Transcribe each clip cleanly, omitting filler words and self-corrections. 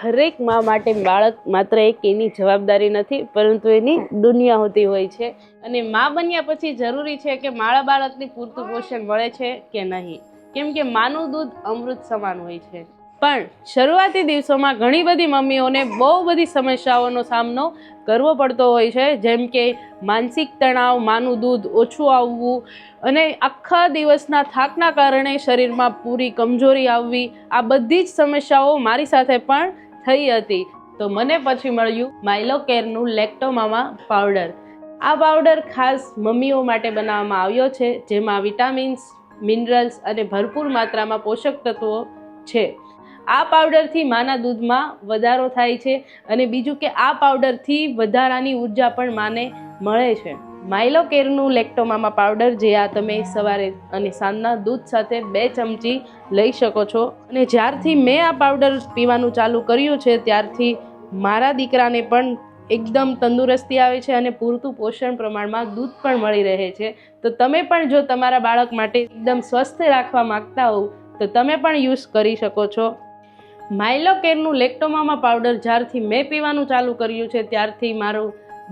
હરેક મા માટે બાળક માત્ર એક એની જવાબદારી નથી, પરંતુ એની દુનિયા હોતી હોય છે. અને મા બન્યા પછી જરૂરી છે કે મારા બાળકને પૂરતું પોષણ મળે છે કે નહીં, કેમ કે માનું દૂધ અમૃત સમાન હોય છે. પણ શરૂઆતી દિવસોમાં ઘણી બધી મમ્મીઓને બહુ બધી સમસ્યાઓનો સામનો કરવો પડતો હોય છે, જેમ કે માનસિક તણાવ, માનું દૂધ ઓછું આવવું અને આખા દિવસના થાકના કારણે શરીરમાં પૂરી કમજોરી આવવી. આ બધી જ સમસ્યાઓ મારી સાથે પણ થઈ હતી. તો મને પછી મળ્યું માઇલોકેરનું લેક્ટોમામા પાવડર. આ પાવડર ખાસ મમ્મીઓ માટે બનાવવામાં આવ્યો છે, જેમાં વિટામિન્સ, મિનરલ્સ અને ભરપૂર માત્રામાં પોષક તત્વો છે. આ પાવડરથી માના દૂધમાં વધારો થાય છે અને બીજું કે આ પાવડરથી વધારાની ઉર્જા પણ માને મળે છે. માઇલોકેરનું લેક્ટોમામા પાવડર જે આ તમે સવારે અને સાંજના દૂધ સાથે 2 ચમચી લઈ શકો છો. અને જ્યારથી મેં આ પાવડર પીવાનું ચાલુ કર્યું છે ત્યારથી મારા દીકરાને પણ એકદમ તંદુરસ્તી આવે છે અને પૂરતું પોષણ પ્રમાણમાં દૂધ પણ મળી રહે છે. તો તમે પણ જો તમારા બાળક માટે એકદમ સ્વસ્થ રાખવા માંગતા હોવ તો તમે પણ યુઝ કરી શકો છો. માઇલોકેરનું લેક્ટોમામા પાવડર જ્યારથી મેં પીવાનું ચાલુ કર્યું છે ત્યારથી મારો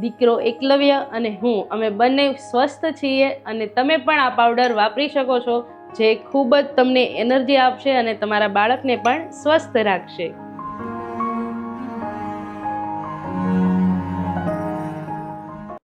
દીકરો એકલવ્ય અને હું અમે બંને સ્વસ્થ છીએ. અને તમે પણ આ પાવડર વાપરી શકો છો, જે ખૂબ જ તમને એનર્જી આપશે અને તમારા બાળકને પણ સ્વસ્થ રાખશે.